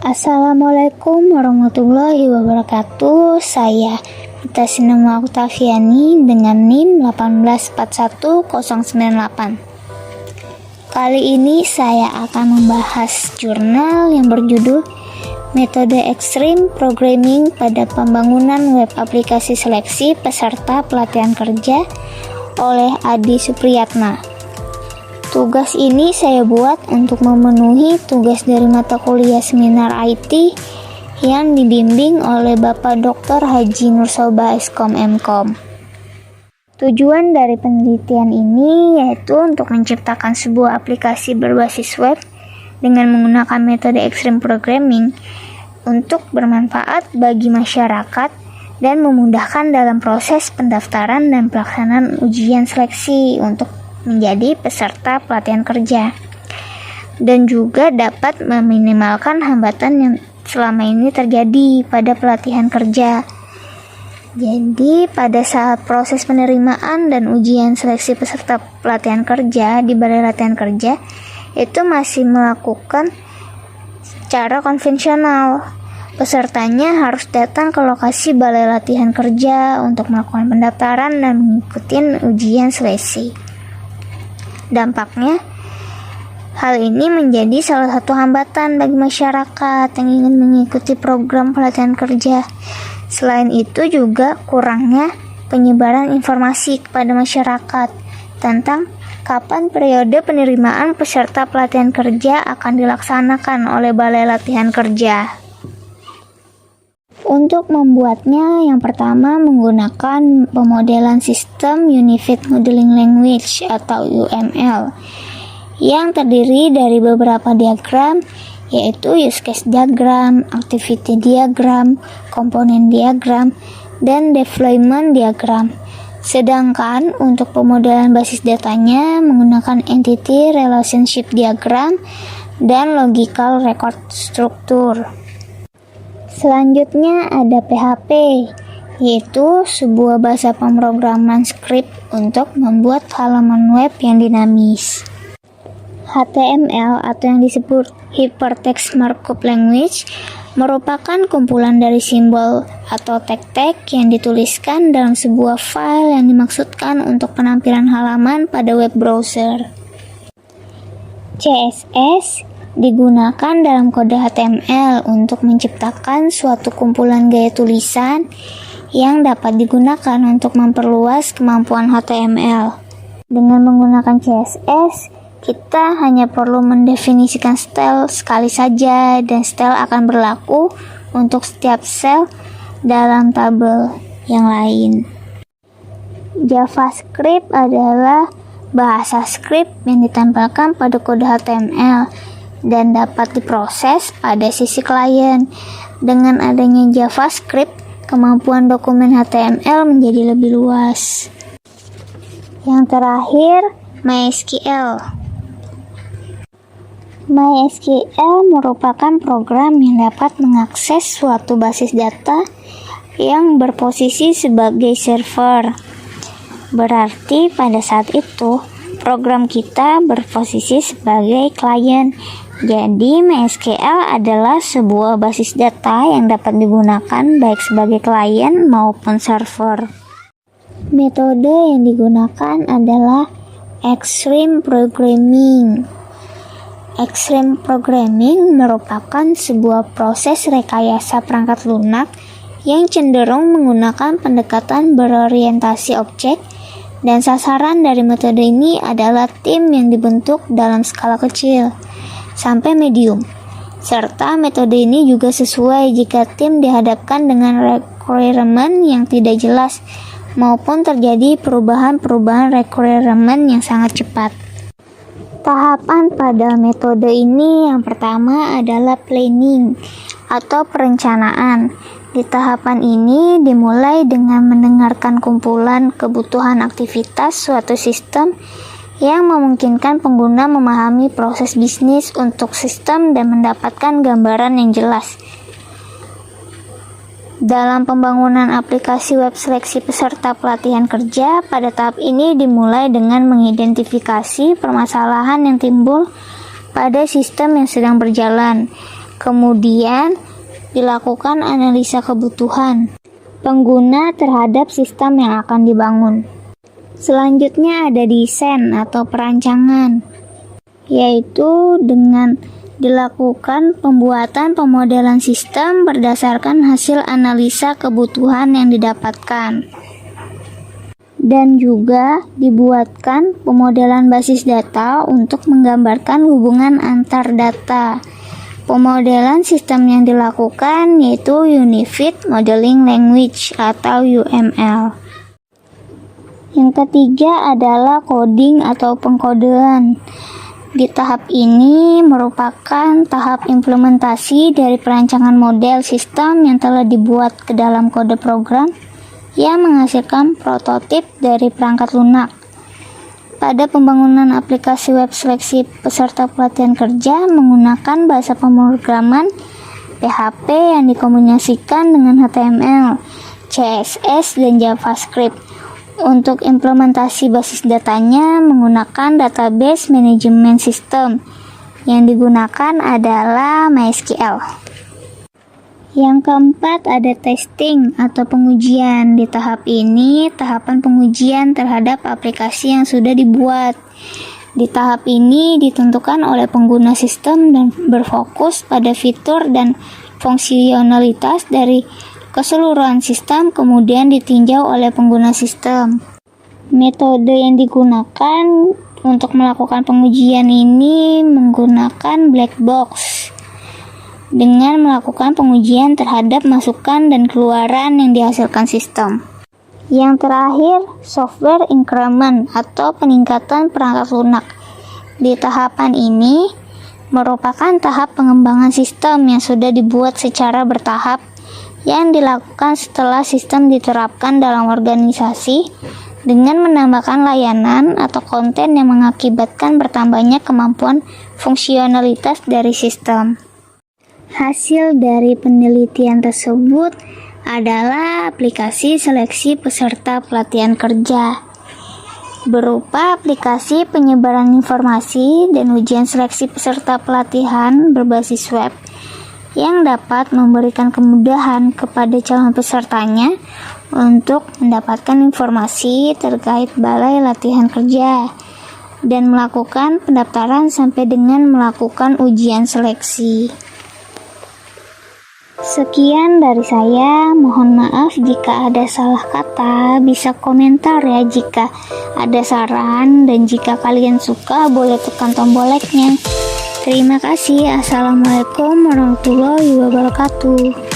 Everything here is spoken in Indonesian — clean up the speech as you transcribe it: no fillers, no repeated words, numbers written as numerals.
Assalamualaikum warahmatullahi wabarakatuh. Saya Ita Sinema Oktaviani dengan NIM 1841098. Kali ini saya akan membahas jurnal yang berjudul Metode Extreme Programming pada Pembangunan Web Aplikasi Seleksi Peserta Pelatihan Kerja oleh Adi Supriyatna. Tugas ini saya buat untuk memenuhi tugas dari mata kuliah seminar IT yang dibimbing oleh Bapak Dr. Haji Nursoba Eskom Mkom. Tujuan dari penelitian ini yaitu untuk menciptakan sebuah aplikasi berbasis web dengan menggunakan metode extreme programming untuk bermanfaat bagi masyarakat dan memudahkan dalam proses pendaftaran dan pelaksanaan ujian seleksi untuk menjadi peserta pelatihan kerja, dan juga dapat meminimalkan hambatan yang selama ini terjadi pada pelatihan kerja. Jadi pada saat proses penerimaan dan ujian seleksi peserta pelatihan kerja di Balai Latihan Kerja itu masih melakukan secara konvensional. Pesertanya harus datang ke lokasi Balai Latihan Kerja untuk melakukan pendaftaran dan mengikuti ujian seleksi. Dampaknya, hal ini menjadi salah satu hambatan bagi masyarakat yang ingin mengikuti program pelatihan kerja. Selain itu juga kurangnya penyebaran informasi kepada masyarakat tentang kapan periode penerimaan peserta pelatihan kerja akan dilaksanakan oleh Balai Latihan Kerja. Untuk membuatnya, yang pertama menggunakan pemodelan sistem Unified Modeling Language atau UML yang terdiri dari beberapa diagram, yaitu use case diagram, activity diagram, komponen diagram, dan deployment diagram. Sedangkan untuk pemodelan basis datanya menggunakan entity relationship diagram dan logical record structure. Selanjutnya ada PHP, yaitu sebuah bahasa pemrograman script untuk membuat halaman web yang dinamis. HTML atau yang disebut Hypertext Markup Language merupakan kumpulan dari simbol atau tag-tag yang dituliskan dalam sebuah file yang dimaksudkan untuk penampilan halaman pada web browser. CSS digunakan dalam kode HTML untuk menciptakan suatu kumpulan gaya tulisan yang dapat digunakan untuk memperluas kemampuan HTML. Dengan menggunakan CSS, kita hanya perlu mendefinisikan style sekali saja dan style akan berlaku untuk setiap sel dalam tabel yang lain. JavaScript adalah bahasa script yang ditempelkan pada kode HTML dan dapat diproses pada sisi klien. Dengan adanya JavaScript, kemampuan dokumen HTML menjadi lebih luas. Yang terakhir, MySQL. MySQL merupakan program yang dapat mengakses suatu basis data yang berposisi sebagai server. Berarti pada saat itu, program kita berposisi sebagai klien. Jadi, MySQL adalah sebuah basis data yang dapat digunakan baik sebagai klien maupun server. Metode yang digunakan adalah Extreme Programming. Extreme Programming merupakan sebuah proses rekayasa perangkat lunak yang cenderung menggunakan pendekatan berorientasi objek, dan sasaran dari metode ini adalah tim yang dibentuk dalam skala kecil sampai medium. Serta metode ini juga sesuai jika tim dihadapkan dengan requirement yang tidak jelas maupun terjadi perubahan-perubahan requirement yang sangat cepat. Tahapan pada metode ini yang pertama adalah planning atau perencanaan. Di tahapan ini dimulai dengan mendengarkan kumpulan kebutuhan aktivitas suatu sistem yang memungkinkan pengguna memahami proses bisnis untuk sistem dan mendapatkan gambaran yang jelas. Dalam pembangunan aplikasi web seleksi peserta pelatihan kerja, pada tahap ini dimulai dengan mengidentifikasi permasalahan yang timbul pada sistem yang sedang berjalan. Kemudian dilakukan analisa kebutuhan pengguna terhadap sistem yang akan dibangun. Selanjutnya ada desain atau perancangan, yaitu dengan dilakukan pembuatan pemodelan sistem berdasarkan hasil analisa kebutuhan yang didapatkan. Dan juga dibuatkan pemodelan basis data untuk menggambarkan hubungan antar data. Pemodelan sistem yang dilakukan yaitu Unified Modeling Language atau UML. Yang ketiga adalah coding atau pengkodean. Di tahap ini merupakan tahap implementasi dari perancangan model sistem yang telah dibuat ke dalam kode program yang menghasilkan prototip dari perangkat lunak. Pada pembangunan aplikasi web seleksi peserta pelatihan kerja menggunakan bahasa pemrograman PHP yang dikombinasikan dengan HTML, CSS, dan JavaScript. Untuk implementasi basis datanya menggunakan database management system. Yang digunakan adalah MySQL. Yang keempat ada testing atau pengujian. Di tahap ini, tahapan pengujian terhadap aplikasi yang sudah dibuat. Di tahap ini ditentukan oleh pengguna sistem dan berfokus pada fitur dan fungsionalitas dari keseluruhan sistem, kemudian ditinjau oleh pengguna sistem. Metode yang digunakan untuk melakukan pengujian ini menggunakan black box, dengan melakukan pengujian terhadap masukan dan keluaran yang dihasilkan sistem. Yang terakhir, software increment atau peningkatan perangkat lunak. Di tahapan ini merupakan tahap pengembangan sistem yang sudah dibuat secara bertahap yang dilakukan setelah sistem diterapkan dalam organisasi dengan menambahkan layanan atau konten yang mengakibatkan bertambahnya kemampuan fungsionalitas dari sistem. Hasil dari penelitian tersebut adalah aplikasi seleksi peserta pelatihan kerja, berupa aplikasi penyebaran informasi dan ujian seleksi peserta pelatihan berbasis web yang dapat memberikan kemudahan kepada calon pesertanya untuk mendapatkan informasi terkait balai latihan kerja dan melakukan pendaftaran sampai dengan melakukan ujian seleksi. Sekian dari saya, mohon maaf jika ada salah kata, bisa komentar ya jika ada saran, dan jika kalian suka boleh tekan tombol like-nya. Terima kasih. Assalamualaikum warahmatullahi wabarakatuh.